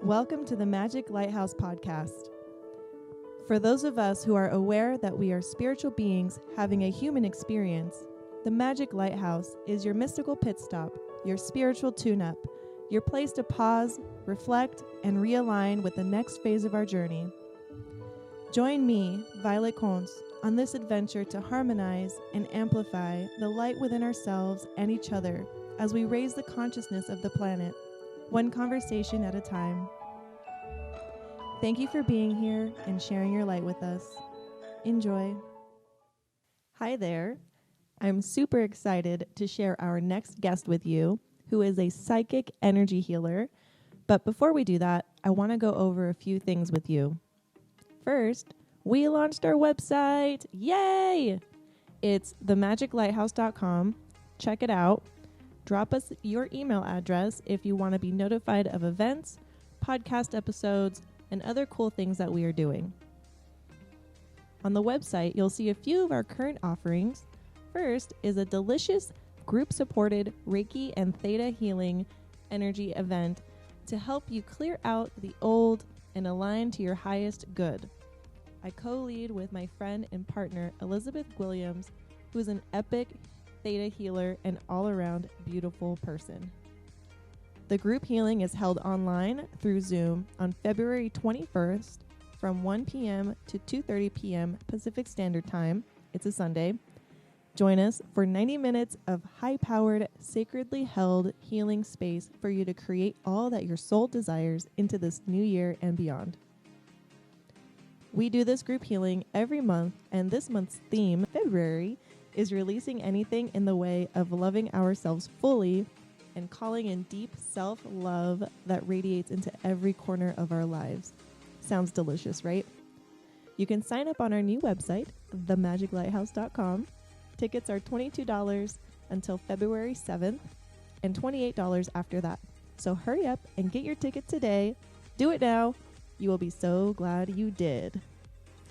Welcome to the Magic Lighthouse podcast. For those of us who are aware that we are spiritual beings having a human experience, the Magic Lighthouse is your mystical pit stop, your spiritual tune-up, your place to pause, reflect, and realign with the next phase of our journey. Join me, Violet Conce, on this adventure to harmonize and amplify the light within ourselves and each other as we raise the consciousness of the planet, one conversation at a time. Thank you for being here and sharing your light with us. Enjoy. Hi there. I'm super excited to share our next guest with you, who is a psychic energy healer. But before we do that, I want to go over a few things with you. First, we launched our website. Yay! It's themagiclighthouse.com. Check it out. Drop us your email address if you want to be notified of events, podcast episodes, and other cool things that we are doing. On the website, you'll see a few of our current offerings. First is a delicious group-supported Reiki and Theta healing energy event to help you clear out the old and align to your highest good. I co-lead with my friend and partner, Elizabeth Williams, who is an epic Theta healer and all-around beautiful person. The group healing is held online through Zoom on February 21st from 1 p.m. to 2:30 p.m. Pacific Standard Time. It's a Sunday. Join us for 90 minutes of high-powered, sacredly held healing space for you to create all that your soul desires into this new year and beyond. We do this group healing every month, and this month's theme, February, is releasing anything in the way of loving ourselves fully and calling in deep self-love that radiates into every corner of our lives. Sounds delicious, right? You can sign up on our new website, themagiclighthouse.com. Tickets are $22 until February 7th and $28 after that. So hurry up and get your ticket today. Do it now. You will be so glad you did.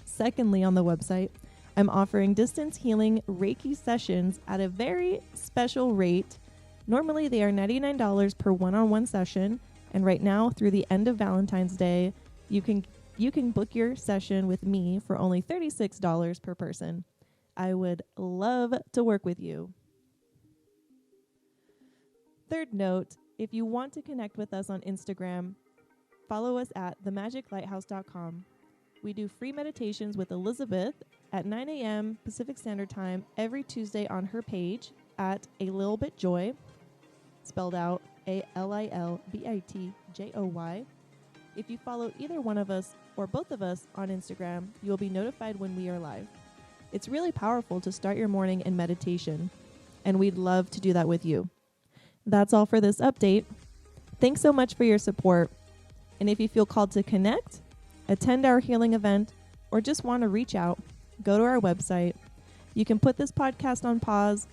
Secondly, on the website, I'm offering distance healing Reiki sessions at a very special rate. Normally, they are $99 per one-on-one session, and right now, through the end of Valentine's Day, you can book your session with me for only $36 per person. I would love to work with you. Third note, if you want to connect with us on Instagram, follow us at themagiclighthouse.com. We do free meditations with Elizabeth at 9 a.m. Pacific Standard Time every Tuesday on her page at A Little Bit Joy, spelled out ALILBITJOY. If you follow either one of us or both of us on Instagram, you will be notified when we are live. It's really powerful to start your morning in meditation, and we'd love to do that with you. That's all for this update. Thanks so much for your support. And if you feel called to connect, attend our healing event, or just want to reach out, go to our website. You can put this podcast on pause,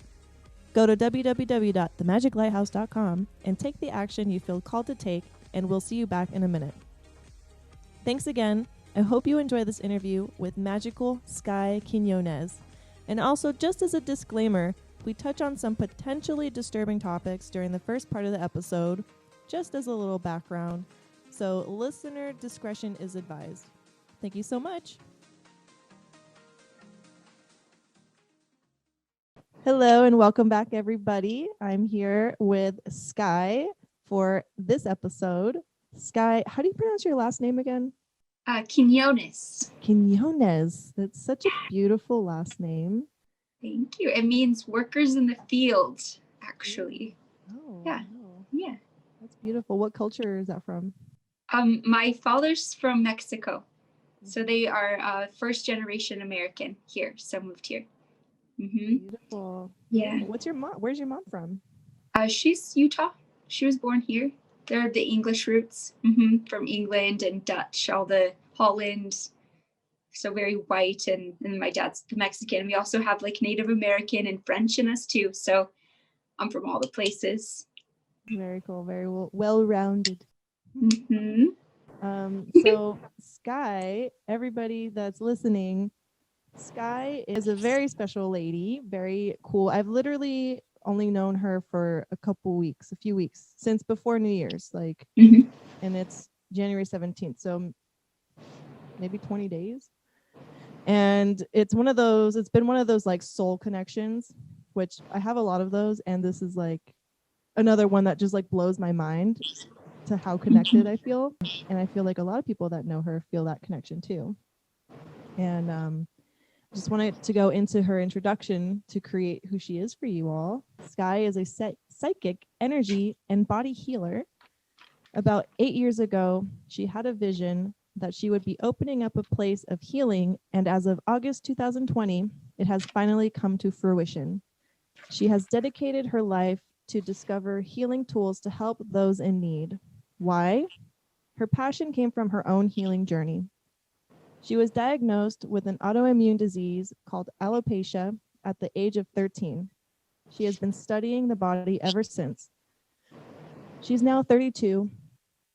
go to www.themagiclighthouse.com, and take the action you feel called to take, and we'll see you back in a minute. Thanks again. I hope you enjoy this interview with magical Skye Quinonez. And also, just as a disclaimer, we touch on some potentially disturbing topics during the first part of the episode, just as a little background. So listener discretion is advised. Thank you so much. Hello and welcome back, everybody. I'm here with Skye for this episode. Skye, how do you pronounce your last name again? Quinonez. Quinonez. That's such a beautiful last name. Thank you. It means workers in the field, actually. Oh, yeah. Wow. Yeah. That's beautiful. What culture is that from? My father's from Mexico. So they are first generation American here. So moved here. Mm-hmm. Beautiful. Yeah. What's your mom? Where's your mom from? She's Utah. She was born here. They're the English roots, from England and Dutch, all the Holland. So very white, and my dad's the Mexican. We also have like Native American and French in us too. So I'm from all the places. Very cool. Very well-rounded. Mm-hmm. So Skye, everybody that's listening, Skye is a very special lady, very cool. I've literally only known her for a few weeks, since before New Year's, and it's January 17th. So maybe 20 days. And it's been one of those like soul connections, which I have a lot of those. And this is like another one that just like blows my mind to how connected I feel. And I feel like a lot of people that know her feel that connection too. And just wanted to go into her introduction to create who she is for you all. Skye is a psychic, energy, and body healer. About 8 years ago, she had a vision that she would be opening up a place of healing, and as of August 2020, it has finally come to fruition. She has dedicated her life to discover healing tools to help those in need. Why? Her passion came from her own healing journey. She was diagnosed with an autoimmune disease called alopecia at the age of 13. She has been studying the body ever since. She's now 32.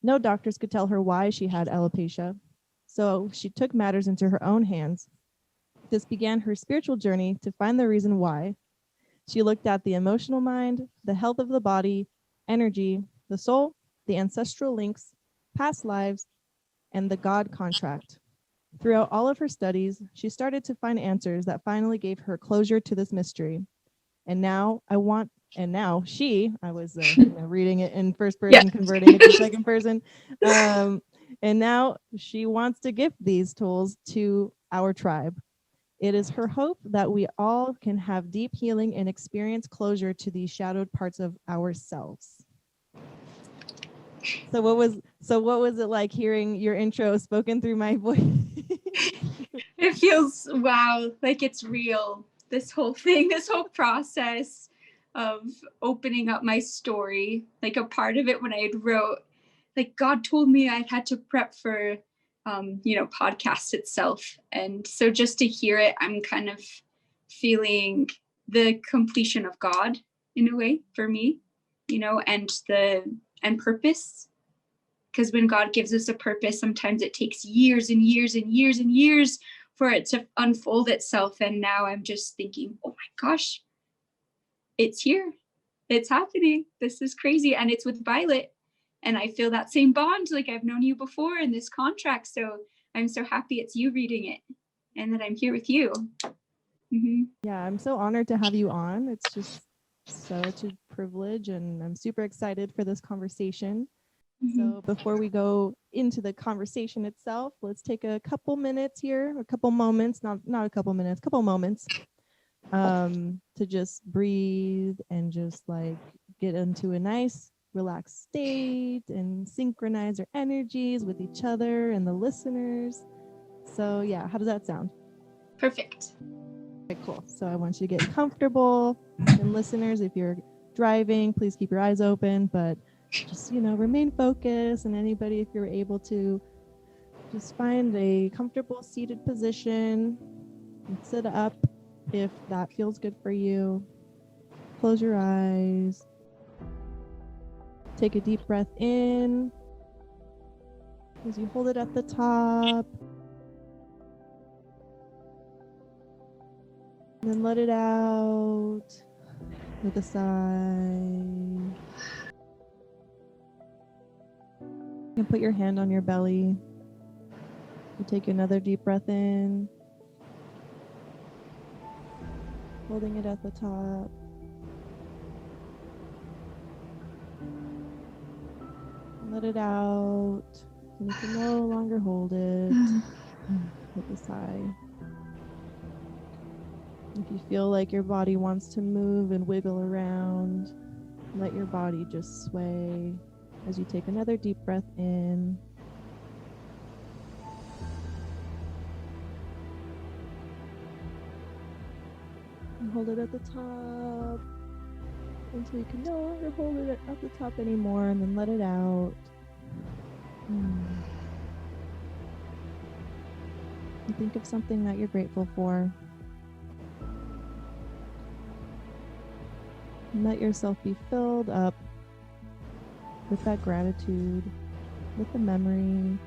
No doctors could tell her why she had alopecia, so she took matters into her own hands. This began her spiritual journey to find the reason why. She looked at the emotional mind, the health of the body, energy, the soul, the ancestral links, past lives, and the God contract. Throughout all of her studies, she started to find answers that finally gave her closure to this mystery. And now I was reading it in first person, converting it to second person. And now she wants to give these tools to our tribe. It is her hope that we all can have deep healing and experience closure to these shadowed parts of ourselves. So what was it like hearing your intro spoken through my voice? It feels, wow, like it's real. This whole thing, this whole process of opening up my story, like a part of it when I had wrote, like God told me I had to prep for, podcast itself. And so just to hear it, I'm kind of feeling the completion of God in a way for me, and purpose. Because when God gives us a purpose, sometimes it takes years and years and years and years for it to unfold itself. And now I'm just thinking, oh my gosh, it's here. It's happening. This is crazy. And it's with Violet. And I feel that same bond, like I've known you before in this contract. So I'm so happy it's you reading it and that I'm here with you. Mm-hmm. Yeah, I'm so honored to have you on. It's just such a privilege, and I'm super excited for this conversation. So before we go into the conversation itself, let's take a couple moments, not a couple minutes, couple moments, to just breathe and just like get into a nice relaxed state and synchronize our energies with each other and the listeners. So yeah, how does that sound? Perfect. Okay, cool. So I want you to get comfortable, and listeners, if you're driving, please keep your eyes open, but just, remain focused. And anybody, if you're able to, just find a comfortable seated position and sit up if that feels good for you. Close your eyes. Take a deep breath in as you hold it at the top. And then let it out with a sigh. You can put your hand on your belly. You take another deep breath in, holding it at the top. Let it out. And you can no longer hold it with a sigh. If you feel like your body wants to move and wiggle around, let your body just sway as you take another deep breath in. And hold it at the top until you can no longer hold it at the top anymore, and then let it out. And think of something that you're grateful for. And let yourself be filled up with that gratitude, with the memory,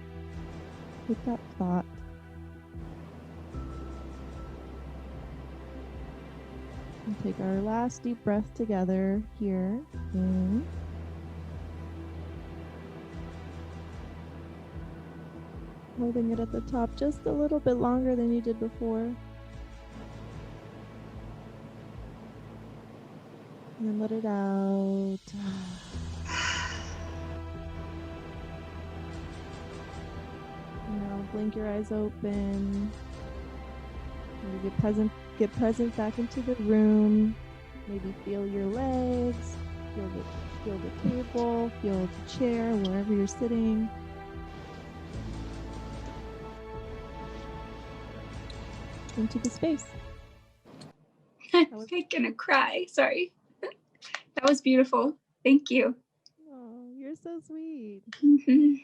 with that thought. And take our last deep breath together here. In. Holding it at the top just a little bit longer than you did before. And then let it out. Now blink your eyes open. Maybe get present back into the room. Maybe feel your legs, feel the table, feel the chair, wherever you're sitting. Into the space. I'm gonna cry. Sorry. That was beautiful. Thank you. Oh, you're so sweet. Mm-hmm.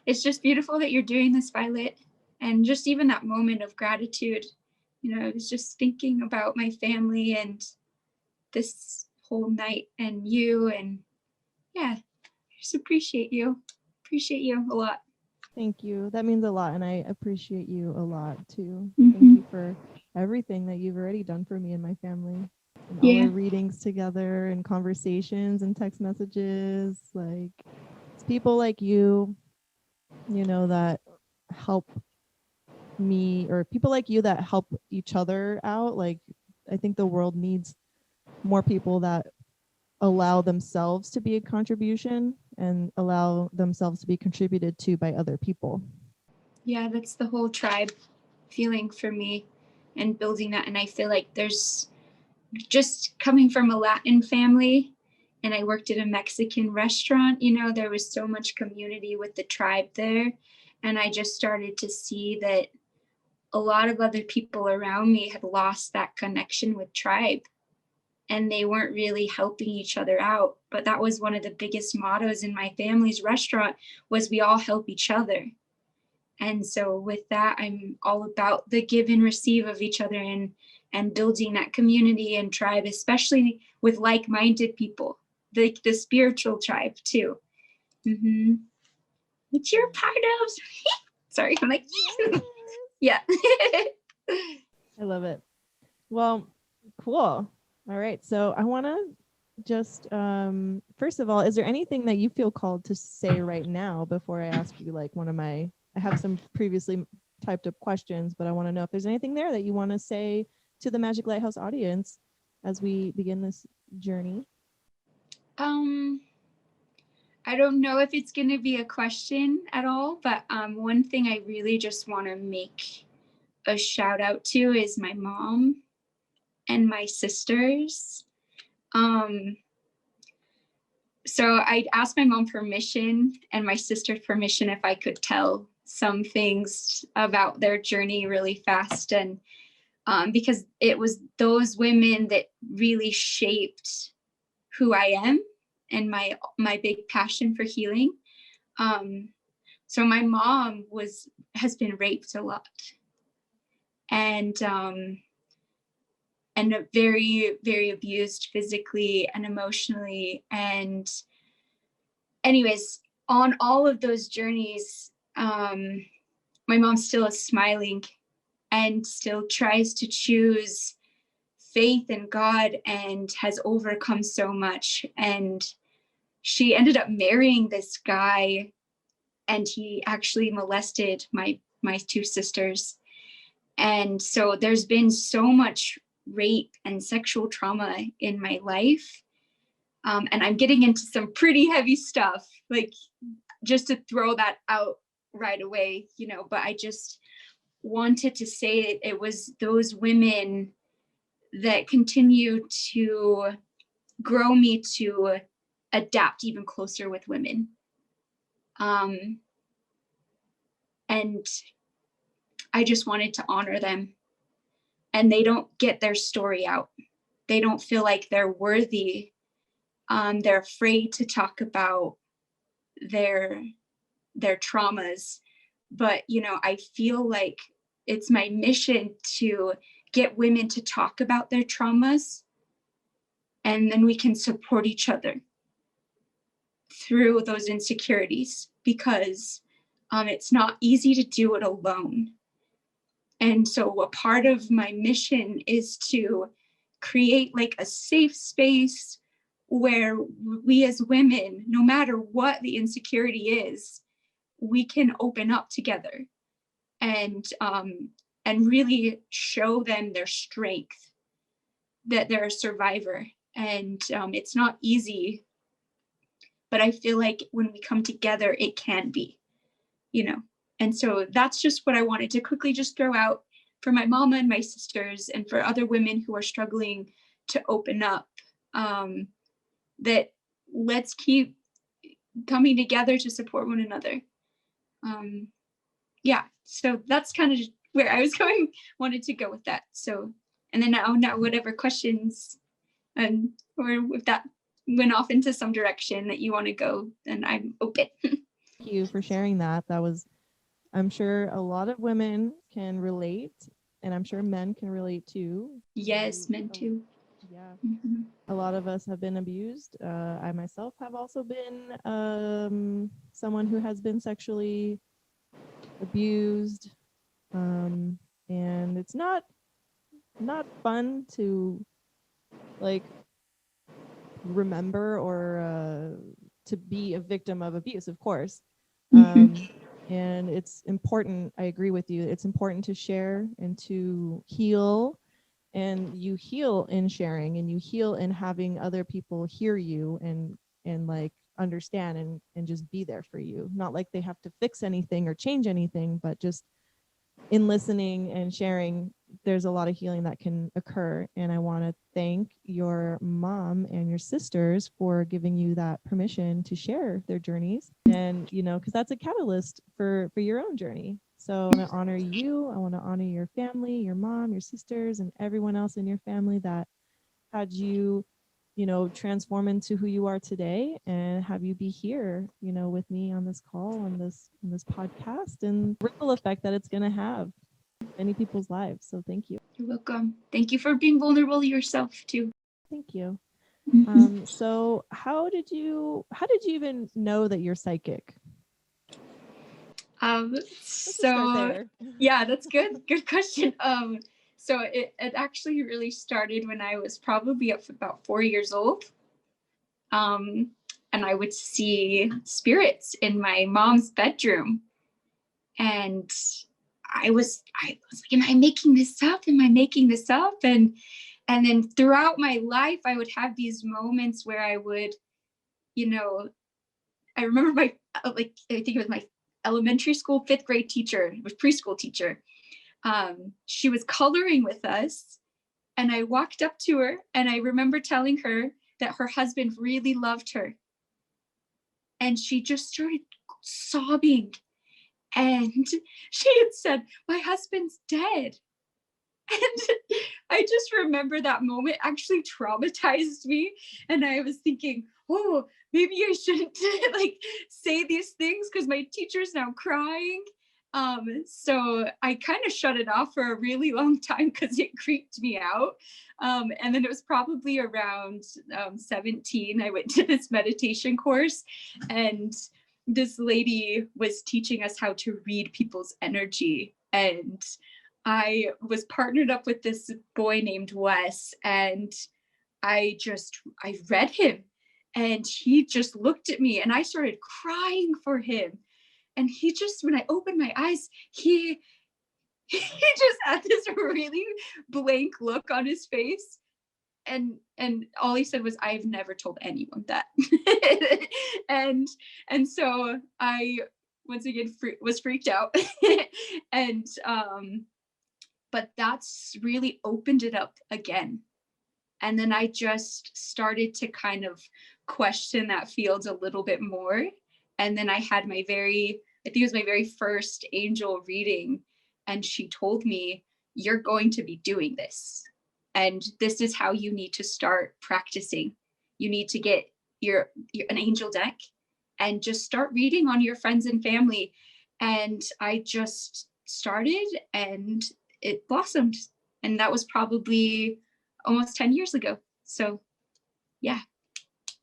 It's just beautiful that you're doing this, Violet. And just even that moment of gratitude. You know, I was just thinking about my family and this whole night and you, and yeah, just appreciate you. Appreciate you a lot. Thank you. That means a lot, and I appreciate you a lot too. Mm-hmm. Thank you for everything that you've already done for me and my family. And all our readings together and conversations and text messages. Like, it's people like you, you know, that help me, or people like you that help each other out. Like, I think the world needs more people that allow themselves to be a contribution and allow themselves to be contributed to by other people. Yeah, that's the whole tribe feeling for me and building that. And I feel like there's just coming from a Latin family, and I worked at a Mexican restaurant, you know, there was so much community with the tribe there. And I just started to see that a lot of other people around me had lost that connection with tribe, and they weren't really helping each other out. But that was one of the biggest mottos in my family's restaurant, was we all help each other. And so with that, I'm all about the give and receive of each other, and building that community and tribe, especially with like-minded people, the spiritual tribe too. Mm-hmm. Which you're part of. Sorry, I'm like, yeah. I love it. Well, cool. All right. So I want to just, first of all, is there anything that you feel called to say right now before I ask you, like, I have some previously typed up questions, but I want to know if there's anything there that you want to say to the Magic Lighthouse audience as we begin this journey. I don't know if it's going to be a question at all, but one thing I really just want to make a shout out to is my mom and my sisters. So I asked my mom permission and my sister permission if I could tell some things about their journey really fast. And because it was those women that really shaped who I am and my big passion for healing. So my mom has been raped a lot, and very, very abused physically and emotionally. And anyways, on all of those journeys, my mom still is smiling and still tries to choose faith in God and has overcome so much. And she ended up marrying this guy, and he actually molested my two sisters. And so there's been so much rape and sexual trauma in my life. And I'm getting into some pretty heavy stuff, like, just to throw that out right away, you know, but I just wanted to say it was those women that continue to grow me to adapt even closer with women. And I just wanted to honor them. And they don't get their story out. They don't feel like they're worthy. They're afraid to talk about their traumas. But, you know, I feel like it's my mission to get women to talk about their traumas, and then we can support each other through those insecurities, because it's not easy to do it alone. And so a part of my mission is to create like a safe space where we as women, no matter what the insecurity is, we can open up together and really show them their strength, that they're a survivor. And it's not easy, but I feel like when we come together, it can be, you know. And so that's just what I wanted to quickly just throw out for my mama and my sisters, and for other women who are struggling to open up, that let's keep coming together to support one another. Yeah, so that's kind of where I was wanted to go with that. So, and then now whatever questions, or if that went off into some direction that you want to go, then I'm open. Thank you for sharing that. That was, I'm sure a lot of women can relate, and I'm sure men can relate too. Yes, men too. Yeah. Mm-hmm. A lot of us have been abused. I myself have also been someone who has been sexually abused. And it's not fun to like remember or to be a victim of abuse, of course. And it's important, I agree with you, it's important to share and to heal. And you heal in sharing, and you heal in having other people hear you and like understand and just be there for you. Not like they have to fix anything or change anything, but just in listening and sharing, there's a lot of healing that can occur. And I want to thank your mom and your sisters for giving you that permission to share their journeys. And, you know, because that's a catalyst for your own journey. So I want to honor you. I want to honor your family, your mom, your sisters, and everyone else in your family that had you, you know, transform into who you are today, and have you be here, you know, with me on this call, on this podcast, and ripple effect that it's going to have many people's lives. So thank you. You're welcome. Thank you for being vulnerable yourself too. Thank you. So how did you even know that you're psychic? So yeah, that's good. Good question. So it actually really started when I was probably about 4 years old. And I would see spirits in my mom's bedroom. And I was like, am I making this up? Am I making this up? And then throughout my life, I would have these moments where I would, you know, I remember my, like, I think it was my elementary school 5th grade teacher, was preschool teacher. She was coloring with us, and I walked up to her, and I remember telling her that her husband really loved her. And she just started sobbing. And she had said, my husband's dead. And I just remember that moment actually traumatized me. And I was thinking, oh, maybe I shouldn't like say these things because my teacher's now crying. So I kind of shut it off for a really long time because it creeped me out. And then it was probably around 17, I went to this meditation course, and this lady was teaching us how to read people's energy. And I was partnered up with this boy named Wes, and I read him, and he just looked at me, and I started crying for him. And he just, when I opened my eyes, he just had this really blank look on his face. And all he said was, I've never told anyone that. and so I once again was freaked out. And but that's really opened it up again. And then I just started to kind of question that field a little bit more. And then I had I think it was my very first angel reading. And she told me, you're going to be doing this. And this is how you need to start practicing. You need to get an angel deck and just start reading on your friends and family. And I just started, and it blossomed. And that was probably almost 10 years ago. So yeah,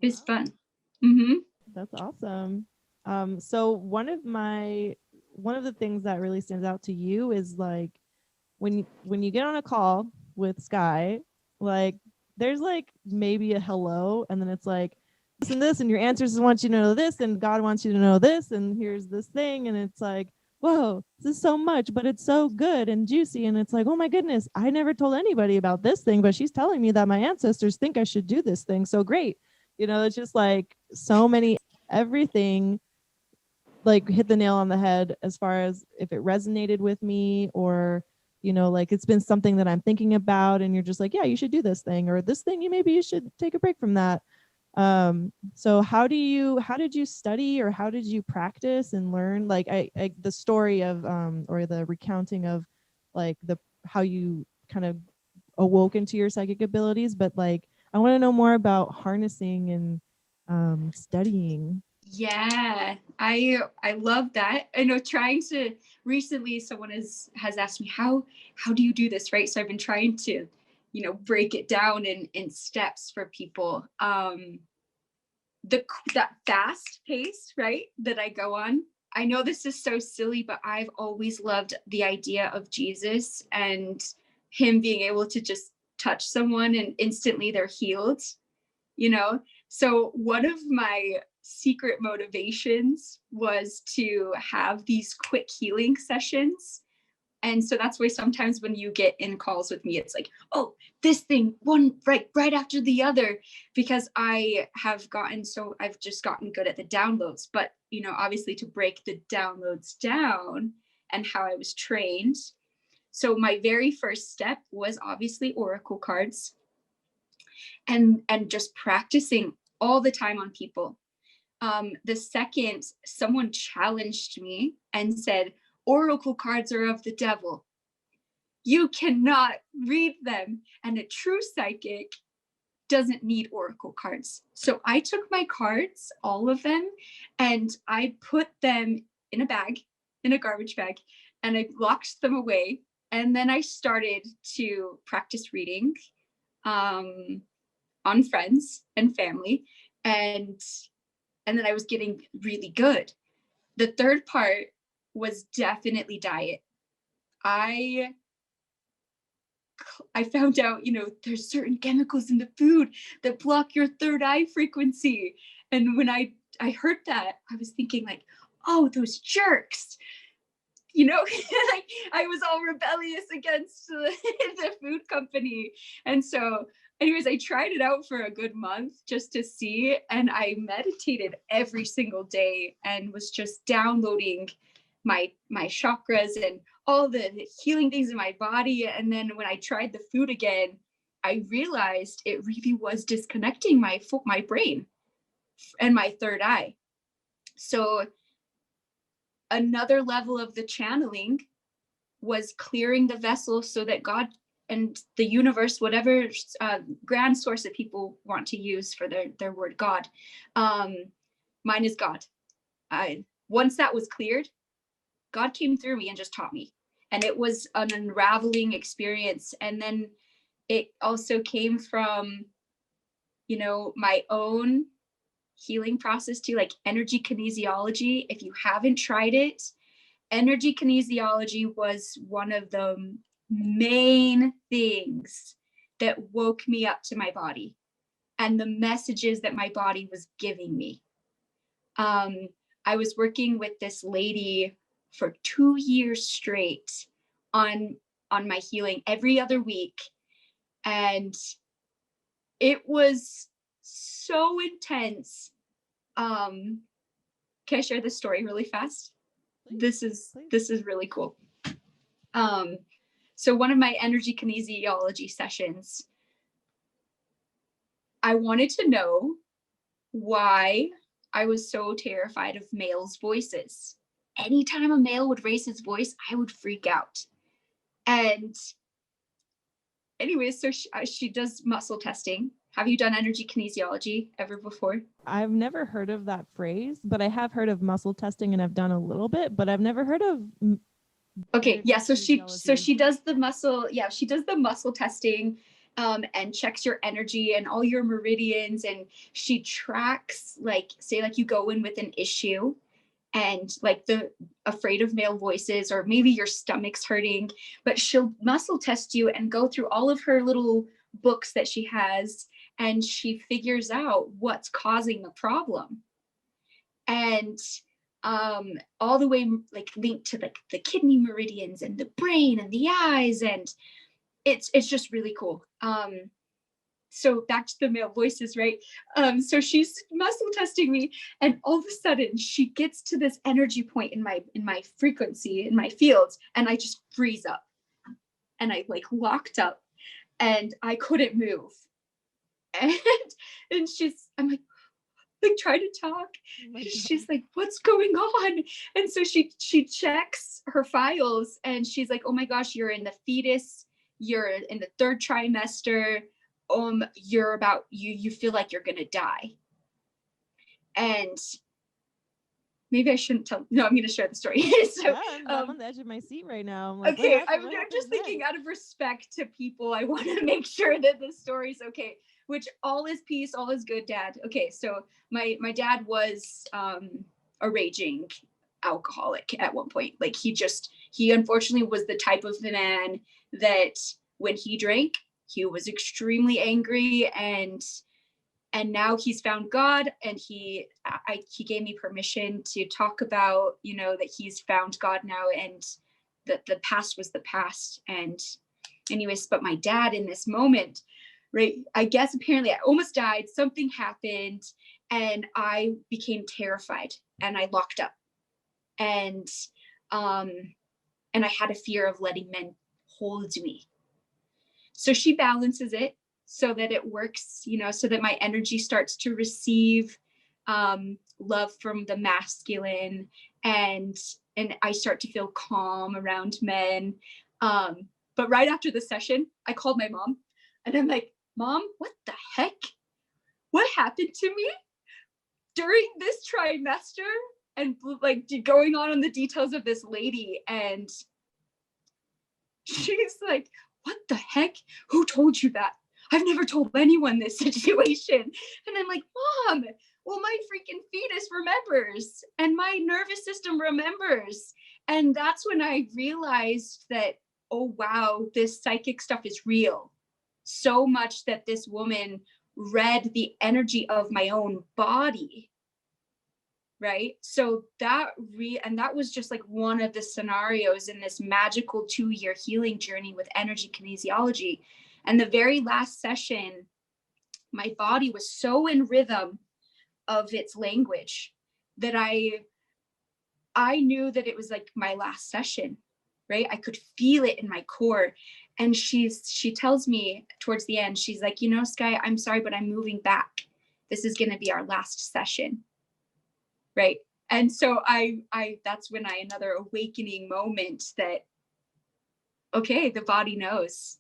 it was fun. That's awesome. So one of the things that really stands out to you is like when you get on a call with Skye, like there's like maybe a hello, and then it's like this and this, and your ancestors want you to know this, and God wants you to know this, and here's this thing, and it's like, whoa, this is so much, but it's so good and juicy. And it's like, oh my goodness, I never told anybody about this thing, but she's telling me that my ancestors think I should do this thing. So great. It's just like so many, everything like hit the nail on the head as far as if it resonated with me, or like it's been something that I'm thinking about, and you're just like, yeah, you should do this thing, or this thing, maybe you should take a break from that. So how did you study, or how did you practice and learn, like I the story of or the recounting of like how you kind of awoke into your psychic abilities, but like I want to know more about harnessing and studying. Yeah, I love that. I know, trying to recently someone has asked me how do you do this, right? So I've been trying to, break it down in steps for people. That fast pace, right, that I go on. I know this is so silly, but I've always loved the idea of Jesus and him being able to just touch someone and instantly they're healed, So one of my secret motivations was to have these quick healing sessions. And so that's why sometimes when you get in calls with me, it's like, oh, this thing, one right after the other, because I've just gotten good at the downloads. But, obviously to break the downloads down and how I was trained. So my very first step was obviously oracle cards and just practicing all the time on people. The second someone challenged me and said, oracle cards are of the devil. You cannot read them. And a true psychic doesn't need oracle cards. So I took my cards, all of them, and I put them in a bag, in a garbage bag, and I locked them away. And then I started to practice reading on friends and family. And then I was getting really good. The third part was definitely diet. I found out, there's certain chemicals in the food that block your third eye frequency. And when I heard that, I was thinking like, oh, those jerks, like I was all rebellious against the food company. And so anyways, I tried it out for a good month just to see. And I meditated every single day and was just downloading my chakras and all the healing things in my body. And then when I tried the food again, I realized it really was disconnecting my brain and my third eye. So another level of the channeling was clearing the vessel so that God and the universe, whatever grand source that people want to use for their word, God, mine is God. Once that was cleared, God came through me and just taught me. And it was an unraveling experience. And then it also came from, my own healing process too, like energy kinesiology. If you haven't tried it, energy kinesiology was one of the main things that woke me up to my body and the messages that my body was giving me. I was working with this lady for 2 years straight on my healing every other week. And it was so intense. Can I share this story really fast? Please. This is really cool. So one of my energy kinesiology sessions, I wanted to know why I was so terrified of males' voices. Anytime a male would raise his voice, I would freak out. And anyway, so she does muscle testing. Have you done energy kinesiology ever before? I've never heard of that phrase, but I have heard of muscle testing, and I've done a little bit, but I've never heard of. Okay, yeah. So she does the muscle. Yeah, she does the muscle testing, and checks your energy and all your meridians, and she tracks, like, say, like you go in with an issue, and like the afraid of male voices, or maybe your stomach's hurting, but she'll muscle test you and go through all of her little books that she has and she figures out what's causing the problem. And all the way like linked to the kidney meridians and the brain and the eyes, and it's just really cool. So back to the male voices, right? So she's muscle testing me, and all of a sudden she gets to this energy point in my frequency, in my fields, and I just freeze up, and I like locked up, and I couldn't move. And I'm like try to talk. She's like, what's going on? And so she checks her files, and she's like, oh my gosh, you're in the fetus, you're in the 3rd trimester, you're about, you feel like you're gonna die. And maybe I shouldn't tell. No, I'm gonna share the story. So yeah, I'm on the edge of my seat right now. I'm like, okay, I'm just thinking out of respect to people, I want to make sure that the story's okay. Which all is peace, all is good, Dad. Okay, so my dad was a raging alcoholic at one point. Like he unfortunately was the type of man that when he drank, he was extremely angry, and now he's found God, and he gave me permission to talk about, that he's found God now, and that the past was the past. And anyways, but my dad in this moment, right, I guess apparently I almost died, something happened, and I became terrified, and I locked up, and I had a fear of letting men hold me. So she balances it so that it works, so that my energy starts to receive love from the masculine, and I start to feel calm around men. But right after the session, I called my mom, and I'm like, Mom, what the heck? What happened to me during this trimester? And like going on the details of this lady. And she's like, what the heck? Who told you that? I've never told anyone this situation. And I'm like, Mom, well, my freaking fetus remembers, and my nervous system remembers. And that's when I realized that, oh, wow, this psychic stuff is real. So much that this woman read the energy of my own body, right? So that was just like one of the scenarios in this magical 2-year healing journey with energy kinesiology. And the very last session, my body was so in rhythm of its language that I knew that it was like my last session, right? I could feel it in my core. And she tells me towards the end, she's like, Skye, I'm sorry, but I'm moving back. This is going to be our last session. Right. And so that's when another awakening moment that, okay, the body knows.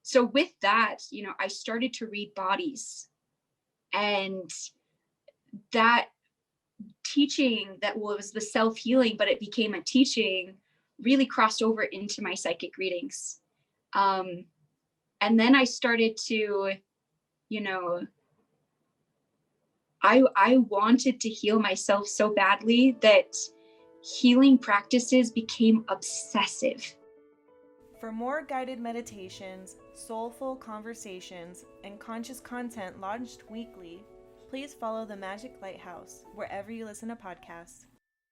So with that, I started to read bodies, and that teaching that was the self-healing, but it became a teaching, really crossed over into my psychic readings. And then I started to, I wanted to heal myself so badly that healing practices became obsessive. For more guided meditations, soulful conversations, and conscious content launched weekly, please follow the Magic Lighthouse wherever you listen to podcasts.